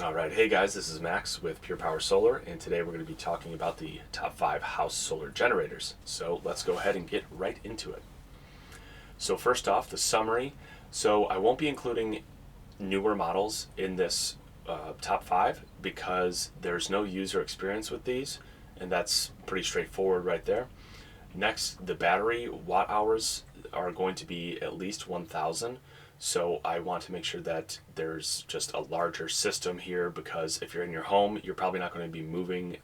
All right, hey guys, this is Max with Pure Power Solar, and today we're going to be talking about the top 5 house solar generators. So let's go ahead and get right into it. So first off, the summary. So I won't be including newer models in this top 5 because there's no user experience with these, and that's pretty straightforward right there. Next, the battery watt hours are going to be at least 1,000. So I want to make sure that there's just a larger system here because if you're in your home, you're probably not going to be moving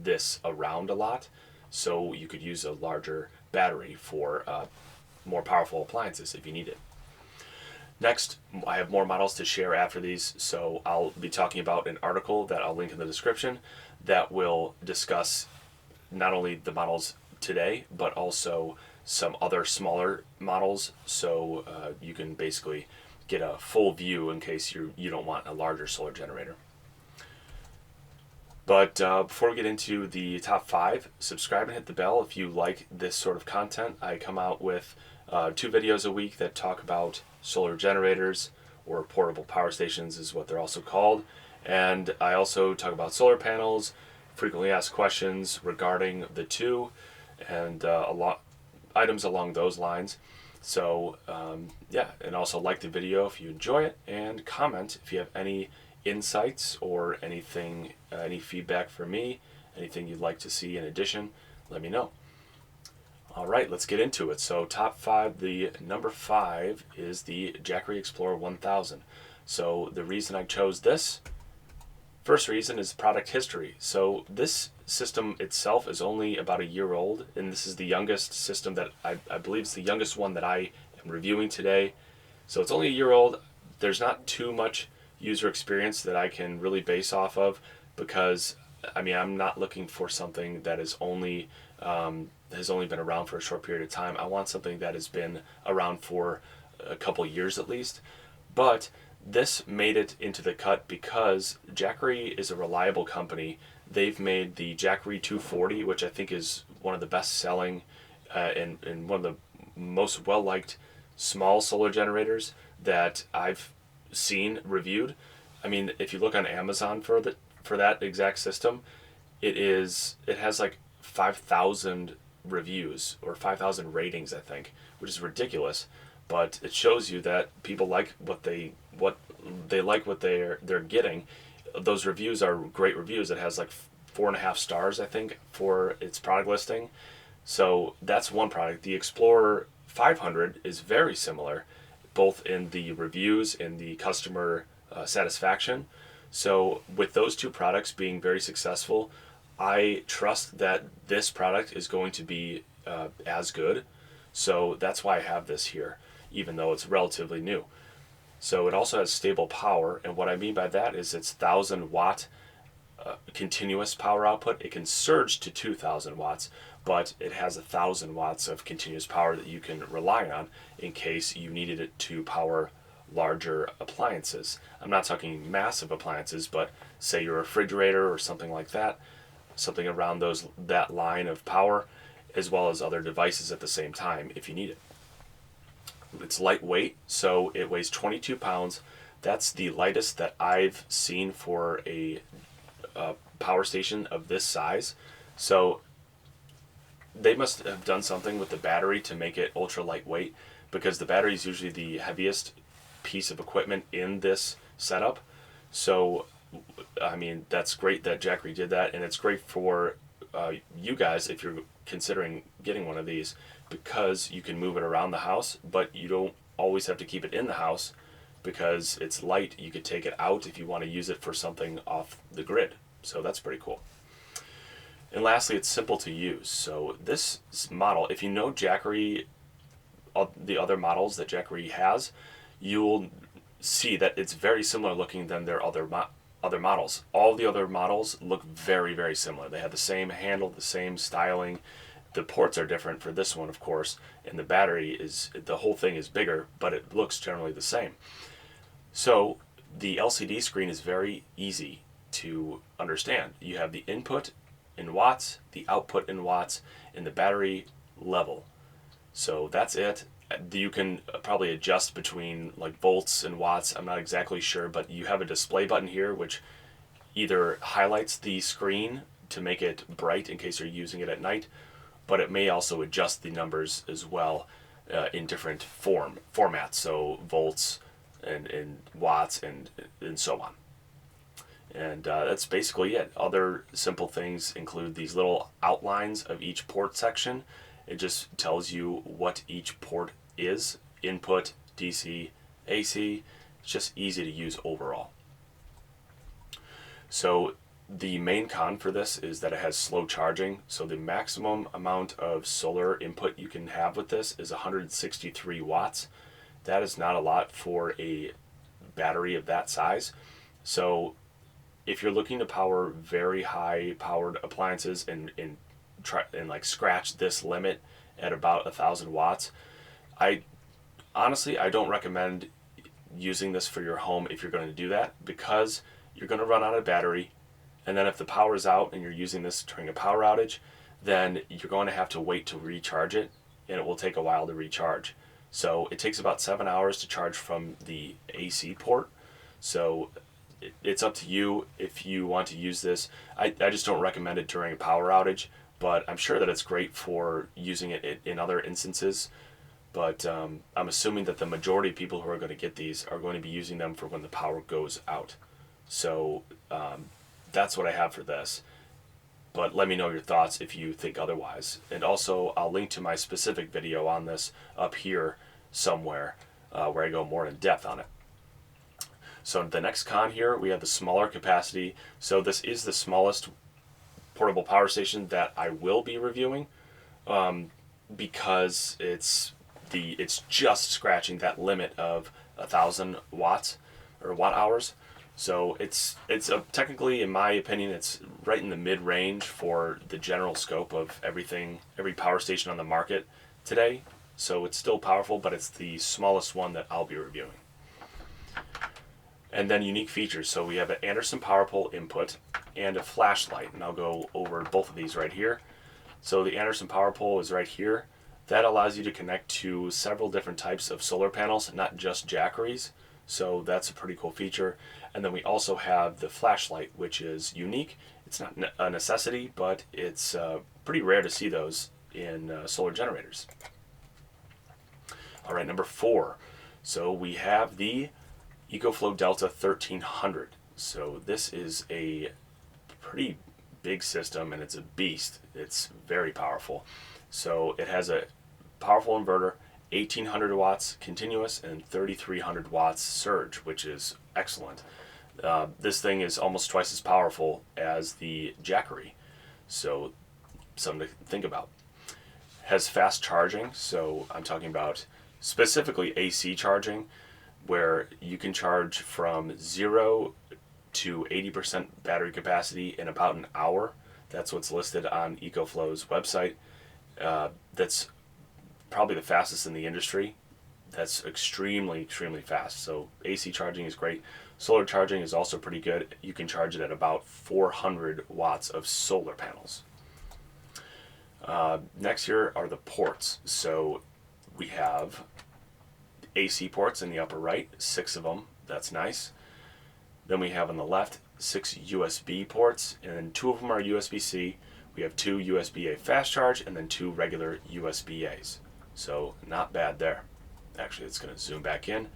this around a lot. So you could use a larger battery for more powerful appliances if you need it. Next, I have more models to share after these, so I'll be talking about an article that I'll link in the description that will discuss not only the models today, but also some other smaller models, so you can basically get a full view in case you don't want a larger solar generator. But before we get into the top 5, subscribe and hit the bell if you like this sort of content. I come out with 2 videos a week that talk about solar generators, or portable power stations is what they're also called. And I also talk about solar panels, frequently asked questions regarding the two, and a lot items along those lines. So yeah, and also like the video if you enjoy it, and comment if you have any insights or anything, any feedback for me, anything you'd like to see in addition, let me know. All right, let's get into it. So top 5, the number 5 is the Jackery Explorer 1000. So the reason I chose this, first reason is product history. So this system itself is only about a year old, and this is the youngest system that I believe is the youngest one that I am reviewing today. So it's only a year old. There's not too much user experience that I can really base off of because I mean I'm not looking for something that is has only been around for a short period of time. I want something that has been around for a couple years at least. But this made it into the cut because Jackery is a reliable company. They've made the Jackery 240, which I think is one of the best selling and one of the most well liked small solar generators that I've seen reviewed. I mean, if you look on Amazon for that exact system, it has like 5,000 reviews or 5,000 ratings, I think, which is ridiculous. But it shows you that people like what they're getting. Those reviews are great reviews. It has like 4.5 stars, I think, for its product listing. So that's one product. The Explorer 500 is very similar, both in the reviews and the customer satisfaction. So with those two products being very successful, I trust that this product is going to be as good. So that's why I have this here, even though it's relatively new. So it also has stable power, and what I mean by that is it's 1,000 watt continuous power output. It can surge to 2,000 watts, but it has 1,000 watts of continuous power that you can rely on in case you needed it to power larger appliances. I'm not talking massive appliances, but say your refrigerator or something like that, something around that line of power, as well as other devices at the same time if you need it. It's lightweight, so it weighs 22 pounds. That's the lightest that I've seen for a power station of this size. So they must have done something with the battery to make it ultra lightweight, because the battery is usually the heaviest piece of equipment in this setup. So I mean, that's great that Jackery did that, and it's great for you guys if you're considering getting one of these, because you can move it around the house, but you don't always have to keep it in the house because it's light. You could take it out if you want to use it for something off the grid. So that's pretty cool. And lastly, it's simple to use. So this model, if you know Jackery, the other models that Jackery has, you'll see that it's very similar looking than their other models. All the other models look very, very similar. They have the same handle, the same styling. The ports are different for this one, of course, and the whole thing is bigger, but it looks generally the same. So the LCD screen is very easy to understand. You have the input in watts, the output in watts, and the battery level. So that's it. You can probably adjust between like volts and watts. I'm not exactly sure, but you have a display button here which either highlights the screen to make it bright in case you're using it at night, but it may also adjust the numbers as well in different formats, so volts and watts and so on. And that's basically it. Other simple things include these little outlines of each port section. It just tells you what each port is: input, DC, AC. It's just easy to use overall. So the main con for this is that it has slow charging. So the maximum amount of solar input you can have with this is 163 watts. That is not a lot for a battery of that size. So if you're looking to power very high powered appliances and try and like scratch this limit at about 1,000 watts, I honestly I don't recommend using this for your home if you're going to do that, because you're going to run out of battery, and then if the power is out and you're using this during a power outage, then you're going to have to wait to recharge it, and it will take a while to recharge. So it takes about 7 hours to charge from the AC port. So it's up to you if you want to use this. I just don't recommend it during a power outage, but I'm sure that it's great for using it in other instances. But I'm assuming that the majority of people who are going to get these are going to be using them for when the power goes out. So that's what I have for this. But let me know your thoughts if you think otherwise. And also, I'll link to my specific video on this up here somewhere where I go more in depth on it. So the next con here, we have the smaller capacity. So this is the smallest portable power station that I will be reviewing, because it's just scratching that limit of 1,000 watts or watt hours. So it's technically, in my opinion, it's right in the mid-range for the general scope of every power station on the market today. So it's still powerful, but it's the smallest one that I'll be reviewing. And then unique features. So we have an Anderson PowerPole input and a flashlight, and I'll go over both of these right here. So the Anderson PowerPole is right here. That allows you to connect to several different types of solar panels, not just Jackeries. So that's a pretty cool feature. And then we also have the flashlight, which is unique. It's not a necessity, but it's pretty rare to see those in solar generators. All right, number 4. So we have the EcoFlow Delta 1300. So this is a pretty big system, and it's a beast. It's very powerful. So it has a powerful inverter, 1,800 watts continuous and 3,300 watts surge, which is excellent. This thing is almost twice as powerful as the Jackery, so something to think about. Has fast charging, so I'm talking about specifically AC charging, where you can charge from 0 to 80% battery capacity in about an hour. That's what's listed on EcoFlow's website. That's probably the fastest in the industry. That's extremely fast. So AC charging is great. Solar charging is also pretty good. You can charge it at about 400 watts of solar panels. Next here are the ports. So we have AC ports in the upper right, 6 of them. That's nice. Then we have on the left 6 USB ports, and then 2 of them are USB-C. We have 2 USB-A fast charge, and then 2 regular USB-As. So not bad there. Actually, it's going to zoom back in.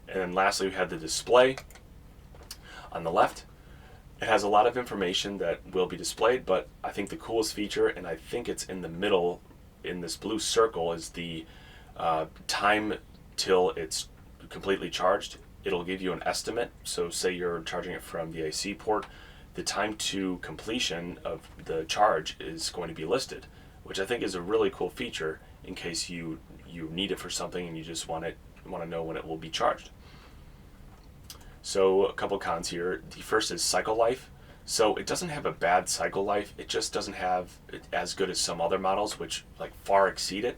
And then lastly, we have the display on the left. It has a lot of information that will be displayed, but I think the coolest feature, and I think it's in the middle in this blue circle, is the time till it's completely charged. It'll give you an estimate. So say you're charging it from the AC port, the time to completion of the charge is going to be listed, which I think is a really cool feature in case you need it for something and you just want to know when it will be charged. So a couple cons here. The first is cycle life. So it doesn't have a bad cycle life. It just doesn't have it as good as some other models, which like far exceed it.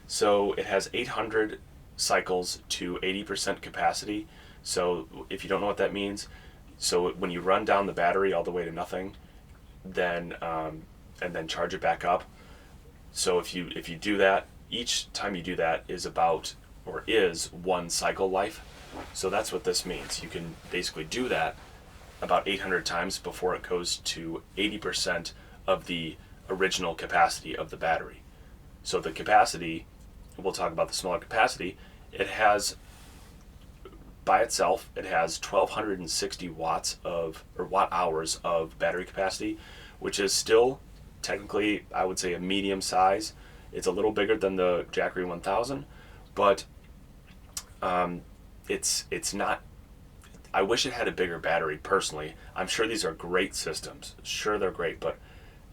So it has 800 cycles to 80% capacity. So if you don't know what that means, so when you run down the battery all the way to nothing, then and then charge it back up. So if you do that, each time you do that is about, or is, one cycle life. So that's what this means. You can basically do that about 800 times before it goes to 80% of the original capacity of the battery. So the capacity, we'll talk about the smaller capacity, it has, by itself, it has 1260 watts of, or watt hours of battery capacity, which is still technically, I would say, a medium size. It's a little bigger than the Jackery 1000, but it's not. I wish it had a bigger battery personally. I'm sure these are great systems. Sure, they're great, but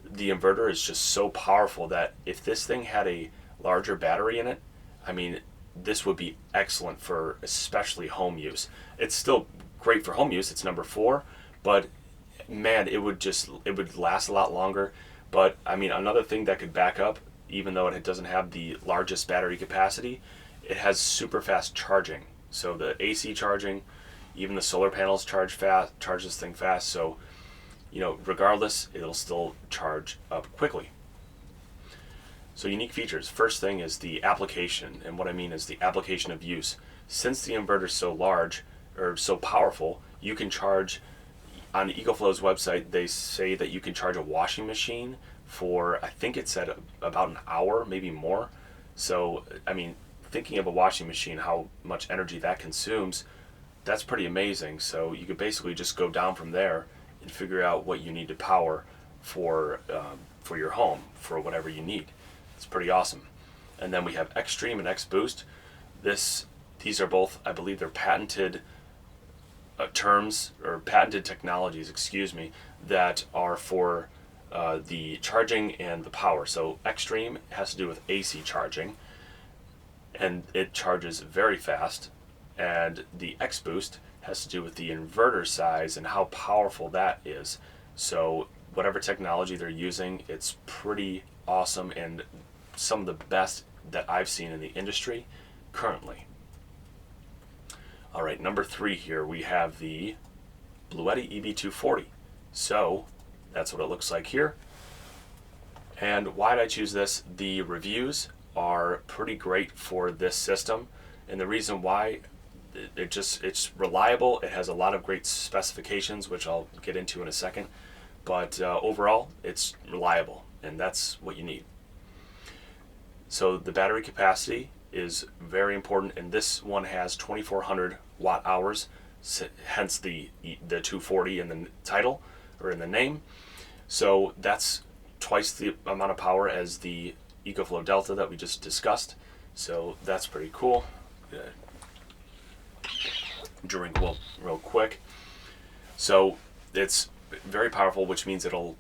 the inverter is just so powerful that if this thing had a larger battery in it, I mean, this would be excellent for especially home use. It's still great for home use. It's number 4, but man, it would last a lot longer. But I mean, another thing that could back up, even though it doesn't have the largest battery capacity, it has super fast charging. So the AC charging, even the solar panels charge this thing fast. So, regardless, it'll still charge up quickly. So unique features. First thing is the application, and what I mean is the application of use. Since the inverter is so large, or so powerful, you can charge, on EcoFlow's website, they say that you can charge a washing machine for, I think it said about an hour, maybe more. So, I mean, thinking of a washing machine, how much energy that consumes, that's pretty amazing. So you could basically just go down from there and figure out what you need to power for your home, for whatever you need. It's pretty awesome. And then we have Xtreme and XBoost. These are both, I believe, they're patented terms, or patented technologies, that are for the charging and the power. So Xtreme has to do with AC charging, and it charges very fast. And the XBoost has to do with the inverter size and how powerful that is. So whatever technology they're using, it's pretty awesome and some of the best that I've seen in the industry currently. All right, number 3 here, we have the Bluetti EB240. So that's what it looks like here. And why did I choose this? The reviews are pretty great for this system, and the reason why, it's reliable. It has a lot of great specifications, which I'll get into in a second, but overall it's reliable, and that's what you need. So the battery capacity is very important, and this one has 2400 watt hours, hence the 240 in the title, or in the name. So that's twice the amount of power as the EcoFlow Delta that we just discussed. So that's pretty cool. Drink real quick. So it's very powerful, which means it'll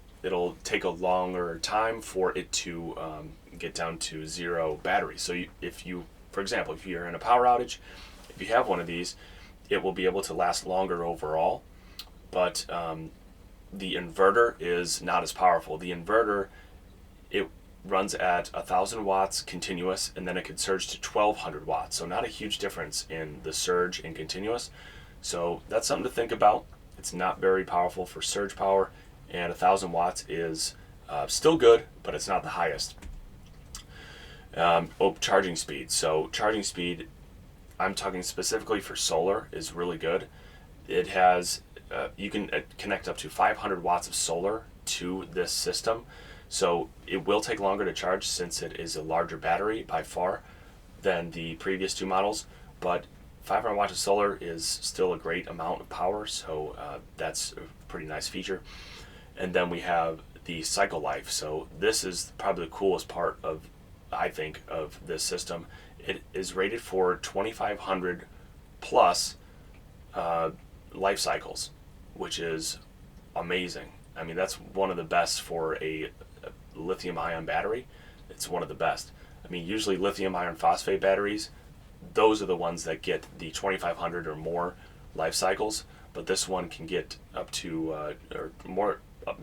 take a longer time for it to get down to 0 battery. So for example, if you're in a power outage, if you have one of these, it will be able to last longer overall. But the inverter is not as powerful. The inverter, it runs at 1000 watts continuous, and then it could surge to 1200 watts. So not a huge difference in the surge and continuous. So that's something to think about. It's not very powerful for surge power, and 1000 watts is still good, but it's not the highest. Charging speed. So charging speed, I'm talking specifically for solar, is really good. It has, you can connect up to 500 watts of solar to this system. So it will take longer to charge since it is a larger battery by far than the previous 2 models, but 500 watts of solar is still a great amount of power, so that's a pretty nice feature. And then we have the cycle life. So this is probably the coolest part of, I think, of this system. It is rated for 2500 plus life cycles, which is amazing. I mean, that's one of the best for a lithium ion battery. It's one of the best. I mean, usually lithium iron phosphate batteries, those are the ones that get the 2500 or more life cycles, but this one can get up to or more,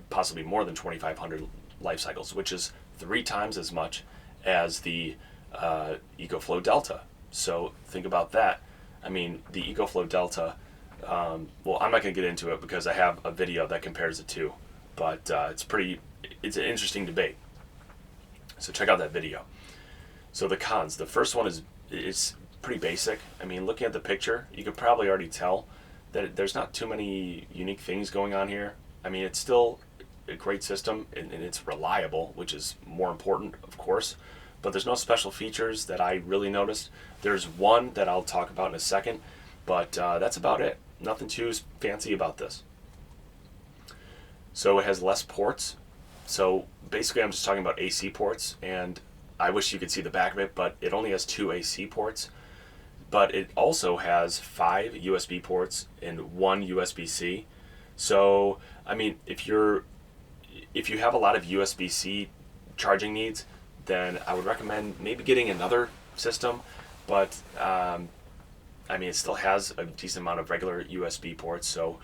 possibly more than 2500 life cycles, which is 3 times as much as the EcoFlow Delta. So think about that. I mean, the EcoFlow Delta, well, I'm not going to get into it because I have a video that compares the two, but it's an interesting debate. So check out that video. So the cons. The first one is pretty basic. I mean, looking at the picture, you could probably already tell that there's not too many unique things going on here. I mean, it's still a great system and it's reliable, which is more important, of course. But there's no special features that I really noticed. There's one that I'll talk about in a second, but that's about it. Nothing too fancy about this. So it has less ports. So basically, I'm just talking about AC ports, and I wish you could see the back of it, but it only has 2 AC ports. But it also has 5 USB ports and 1 USB-C. So, I mean, if you have a lot of USB-C charging needs, then I would recommend maybe getting another system. But I mean, it still has a decent amount of regular USB ports, so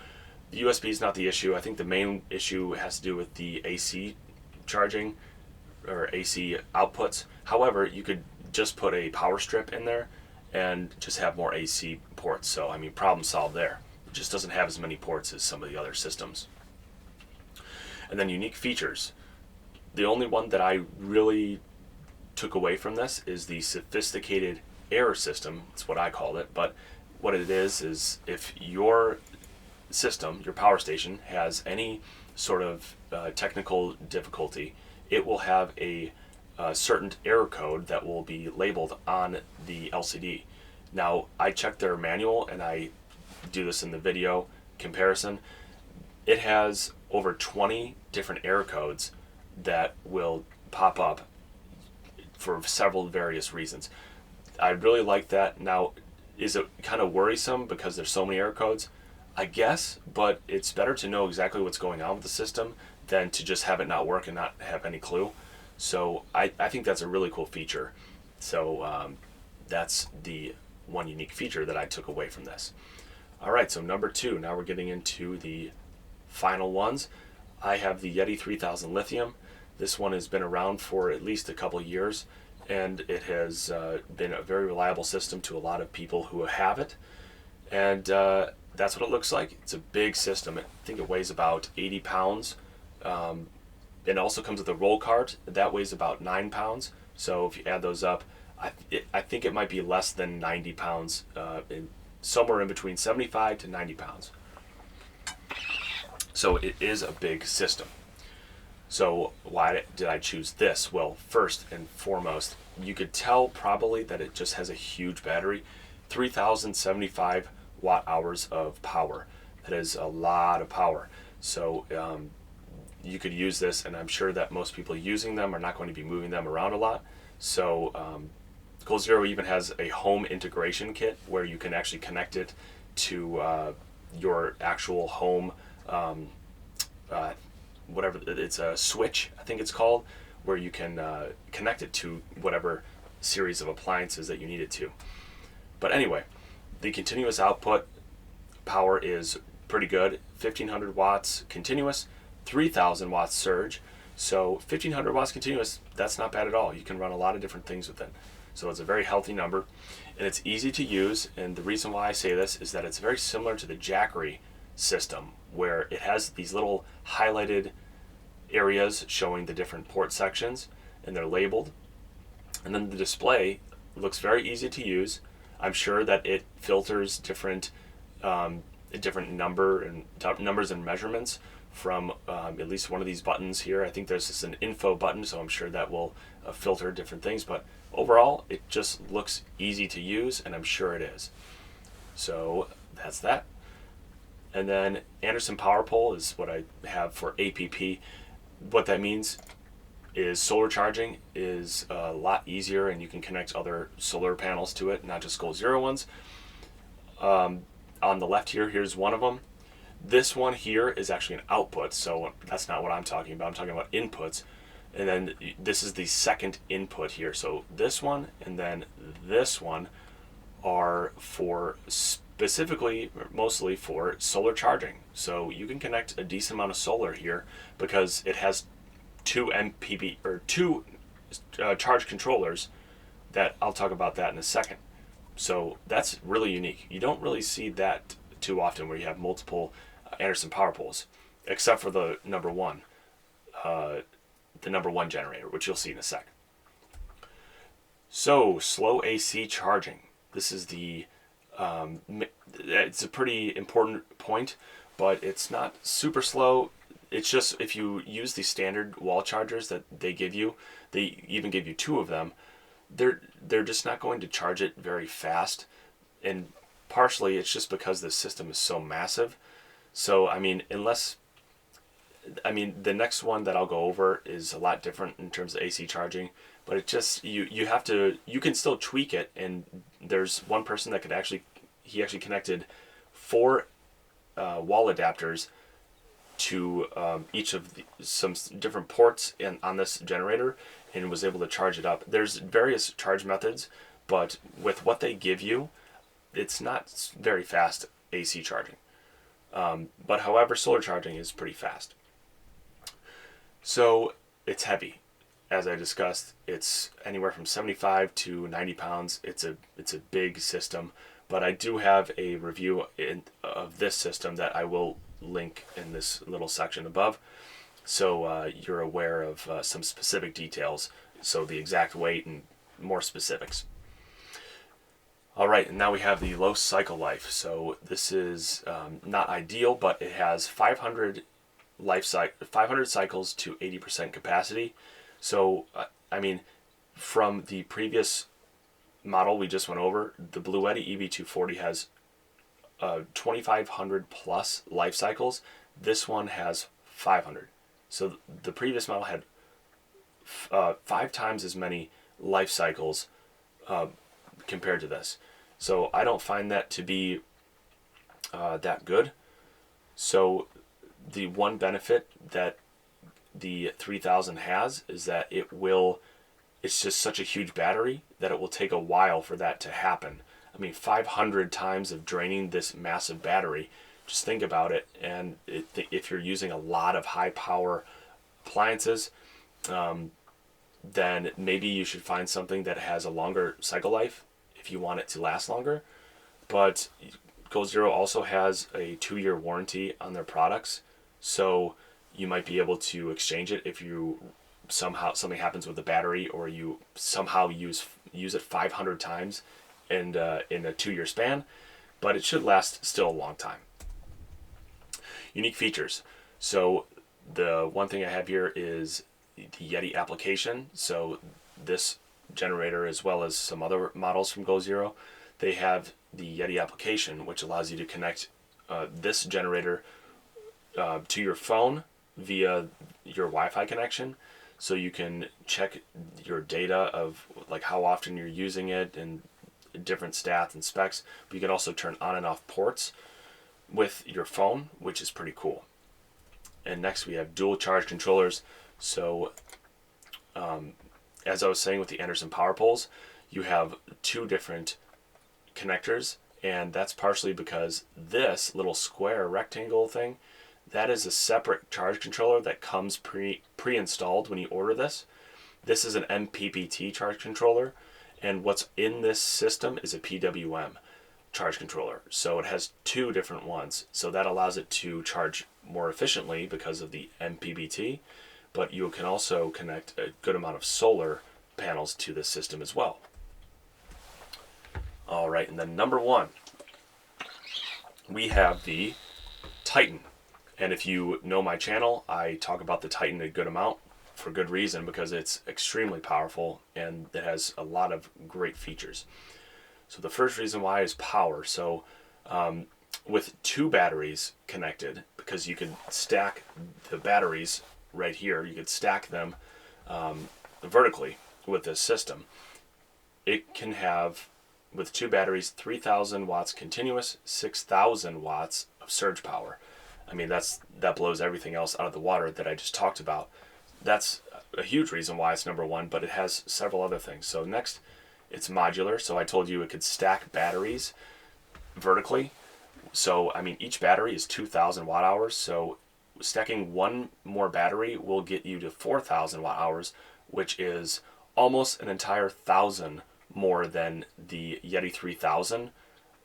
the USB is not the issue. I think the main issue has to do with the AC charging or AC outputs. However, you could just put a power strip in there and just have more AC ports. So, I mean, problem solved there. It just doesn't have as many ports as some of the other systems. And then unique features. The only one that I really took away from this is the sophisticated error system. That's what I called it. But what it is if your system, your power station, has any sort of technical difficulty, it will have a certain error code that will be labeled on the LCD. Now, I checked their manual, and I do this in the video comparison. It has over 20 different error codes that will pop up for several various reasons. I really like that. Now, is it kind of worrisome because there's so many error codes? I guess, but it's better to know exactly what's going on with the system than to just have it not work and not have any clue. So I think that's a really cool feature. So that's the one unique feature that I took away from this. All right, so number 2, now we're getting into the final ones. I have the Yeti 3000 Lithium. This one has been around for at least a couple years, and it has been a very reliable system to a lot of people who have it. And that's what it looks like. It's a big system. I think it weighs about 80 pounds. It also comes with a roll cart that weighs about 9 pounds. So if you add those up, I think it might be less than 90 pounds, somewhere in between 75 to 90 pounds. So it is a big system. So why did I choose this? Well, first and foremost, you could tell probably that it just has a huge battery, 3,075 watt hours of power. That is a lot of power. So you could use this, and I'm sure that most people using them are not going to be moving them around a lot. So GoalZero even has a home integration kit where you can actually connect it to your actual home, whatever, it's a switch, I think it's called, where you can connect it to whatever series of appliances that you need it to. But anyway, the continuous output power is pretty good. 1500 watts continuous, 3000 watts surge. So 1500 watts continuous, that's not bad at all. You can run a lot of different things with it. So it's a very healthy number, and it's easy to use. And the reason why I say this is that it's very similar to the Jackery system, where it has these little highlighted areas showing the different port sections, and they're labeled. And then the display looks very easy to use. I'm sure that it filters different numbers and measurements from at least one of these buttons here. I think there's just an info button, so I'm sure that will filter different things. But overall, it just looks easy to use, and I'm sure it is. So that's that. And then Anderson Power Pole is what I have for APP. What that means is solar charging is a lot easier, and you can connect other solar panels to it, not just GoalZero ones. On the left here, here's one of them. This one here is actually an output, so that's not what I'm talking about. I'm talking about inputs. And then this is the second input here. So this one and then this one are for specifically, mostly for solar charging. So you can connect a decent amount of solar here because it has two charge controllers that I'll talk about that in a second. So that's really unique. You don't really see that too often where you have multiple Anderson Power Poles, except for the number one generator, which you'll see in a second. So, slow AC charging. This is it's a pretty important point, but it's not super slow. It's just if you use the standard wall chargers that they give you, they even give you two of them, they're just not going to charge it very fast. And partially it's just because the system is so massive. So, the next one that I'll go over is a lot different in terms of AC charging, but it just you can still tweak it. And there's one person that he actually connected four wall adapters to each of some different ports on this generator, and was able to charge it up. There's various charge methods, but with what they give you, it's not very fast AC charging. But however, solar charging is pretty fast. So it's heavy. As I discussed, it's anywhere from 75 to 90 pounds. It's a big system, but I do have a review of this system that I will link in this little section above, so you're aware of some specific details, so the exact weight and more specifics. All right, and now we have the low cycle life. So this is not ideal, but it has 500 cycles to 80% capacity. So, from the previous model we just went over, the Bluetti EV240 has 2,500 plus life cycles. This one has 500. So the previous model had 5 times as many life cycles compared to this. So I don't find that to be that good. So the one benefit that the 3000 has is that it's just such a huge battery that it will take a while for that to happen. 500 times of draining this massive battery, just think about it. And if you're using a lot of high power appliances, then maybe you should find something that has a longer cycle life if you want it to last longer. But GoZero also has a 2-year warranty on their products, so you might be able to exchange it if you somehow something happens with the battery, or you somehow use it 500 times in a 2-year span. But it should last still a long time. Unique features. So the one thing I have here is the Yeti application. So this generator, as well as some other models from GoZero, they have the Yeti application, which allows you to connect this generator to your phone via your Wi-Fi connection, so you can check your data of like how often you're using it and different stats and specs. But you can also turn on and off ports with your phone, which is pretty cool. And next we have dual charge controllers. So as I was saying with the Anderson power poles, you have 2 different connectors, and that's partially because this little square rectangle thing, that is a separate charge controller that comes pre-installed when you order this. This is an MPPT charge controller, and what's in this system is a PWM charge controller. So it has 2 different ones. So that allows it to charge more efficiently because of the MPPT, but you can also connect a good amount of solar panels to this system as well. All right, and then number 1, we have the Titan. And if you know my channel, I talk about the Titan a good amount, for good reason, because it's extremely powerful and it has a lot of great features. So the first reason why is power. So with 2 batteries connected, because you could stack the batteries right here, you could stack them vertically with this system. It can have, with 2 batteries, 3,000 watts continuous, 6,000 watts of surge power. That blows everything else out of the water that I just talked about. That's a huge reason why it's number 1, but it has several other things. So next, it's modular. So I told you it could stack batteries vertically. So each battery is 2,000 watt hours. So stacking 1 more battery will get you to 4,000 watt hours, which is almost an entire 1,000 more than the Yeti 3000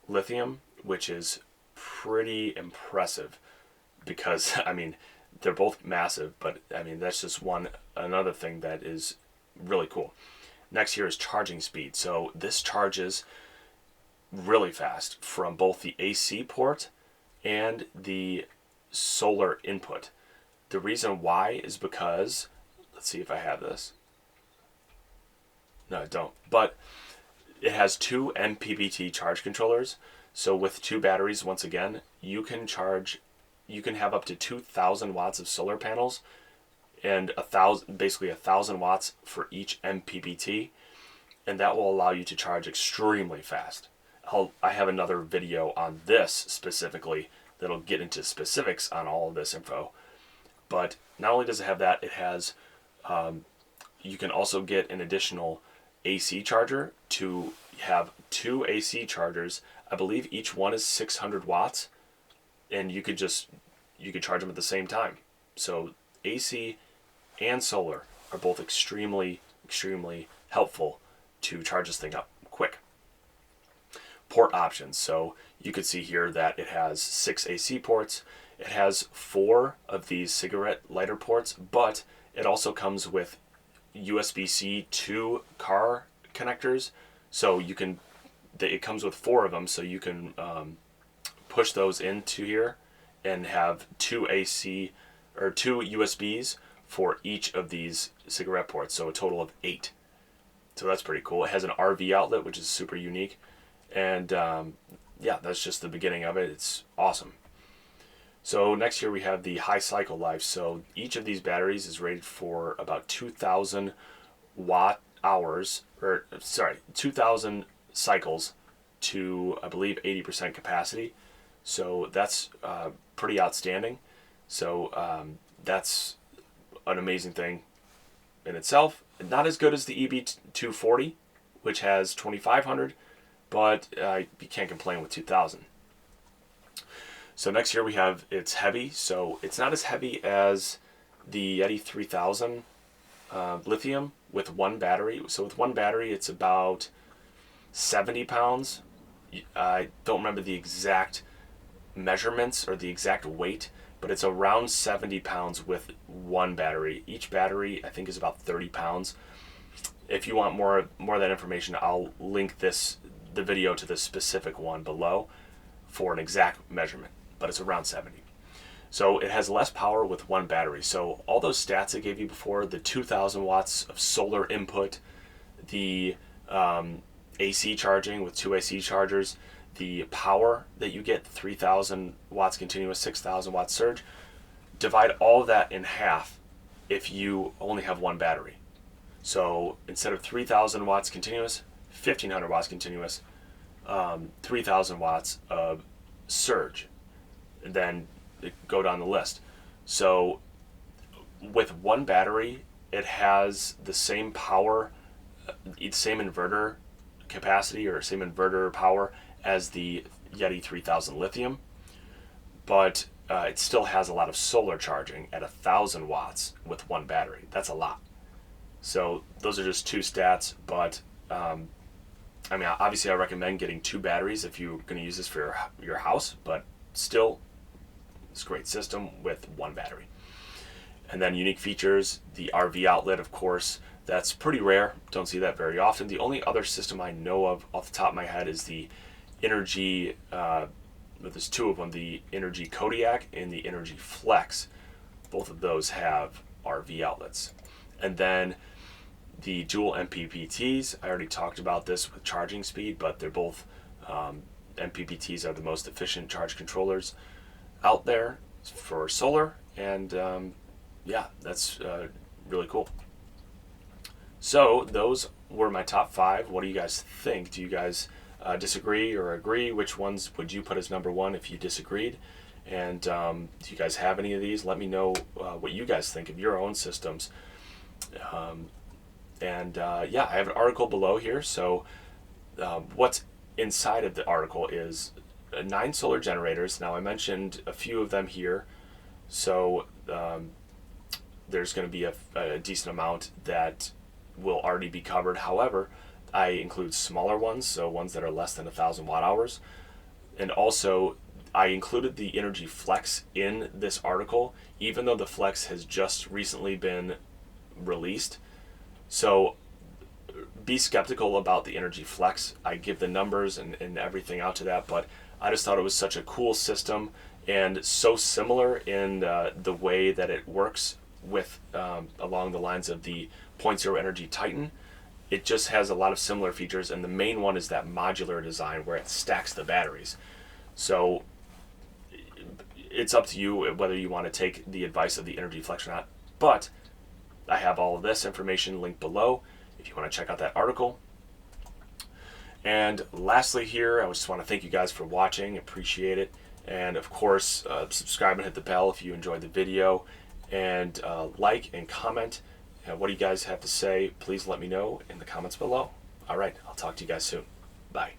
lithium, which is pretty impressive. Because they're both massive, but that's just another thing that is really cool. Next here is charging speed. So this charges really fast from both the AC port and the solar input. The reason why is because, let's see if I have this. No, I don't. But it has two MPPT charge controllers. So with two batteries, once again, you can have up to 2,000 watts of solar panels and basically 1,000 watts for each MPPT, and that will allow you to charge extremely fast. I have another video on this specifically that'll get into specifics on all of this info. But not only does it have that, it has, you can also get an additional AC charger to have two AC chargers. I believe each one is 600 watts, and you could charge them at the same time. So AC and solar are both extremely, extremely helpful to charge this thing up quick. Port options. So you could see here that it has 6 AC ports. It has 4 of these cigarette lighter ports, but it also comes with USB-C to car connectors. So it comes with 4 of them, so you can push those into here and have 2 AC or 2 USBs for each of these cigarette ports, so a total of 8. So that's pretty cool. It has an RV outlet, which is super unique. And yeah, that's just the beginning of it. It's awesome. So next here we have the high cycle life. So each of these batteries is rated for about 2,000 watt hours, 2,000 cycles to, I believe, 80% capacity. So that's pretty outstanding. So that's an amazing thing in itself. Not as good as the EB240, which has 2,500, but you can't complain with 2,000. So next here we have it's heavy. So it's not as heavy as the Yeti 3000 lithium with one battery. So with one battery, it's about 70 pounds. I don't remember the exact measurements or the exact weight, but it's around 70 pounds with one battery. Each battery, I think, is about 30 pounds. If you want more of that information, I'll link the video to the specific one below for an exact measurement, but it's around 70. So it has less power with one battery. So all those stats I gave you before, the 2,000 watts of solar input, the AC charging with 2 AC chargers, the power that you get, 3,000 watts continuous, 6,000 watts surge, divide all of that in half if you only have one battery. So instead of 3,000 watts continuous, 1,500 watts continuous, 3,000 watts of surge. And then go down the list. So with one battery, it has the same power, same inverter capacity or same inverter power as the Yeti 3000 lithium, but it still has a lot of solar charging at 1,000 watts with one battery. That's a lot. So those are just two stats, but I mean, obviously I recommend getting 2 batteries if you're going to use this for your house, but still, it's a great system with one battery. And then unique features, the RV outlet, of course, that's pretty rare. Don't see that very often. The only other system I know of off the top of my head is the Energy, there's 2 of them, the Energy Kodiak and the Energy Flex. Both of those have RV outlets. And then the dual MPPTs, I already talked about this with charging speed, but they're both, MPPTs are the most efficient charge controllers out there for solar, and yeah, that's really cool. So those were my top 5. What do you guys think? Do you guys disagree or agree? Which ones would you put as number 1 if you disagreed? And do you guys have any of these? Let me know what you guys think of your own systems. Yeah, I have an article below here. So what's inside of the article is 9 solar generators. Now I mentioned a few of them here. So there's going to be a decent amount that will already be covered. However, I include smaller ones, so ones that are less than 1,000 watt hours. And also, I included the Energy Flex in this article, even though the Flex has just recently been released. So be skeptical about the Energy Flex. I give the numbers and everything out to that, but I just thought it was such a cool system and so similar in the way that it works with along the lines of the Point Zero Energy Titan. It just has a lot of similar features, and the main one is that modular design where it stacks the batteries. So it's up to you whether you want to take the advice of the Energy Flex or not. But I have all of this information linked below if you want to check out that article. And lastly here, I just want to thank you guys for watching. Appreciate it. And of course, subscribe and hit the bell if you enjoyed the video. And like and comment. What do you guys have to say? Please let me know in the comments below. All right, I'll talk to you guys soon. Bye.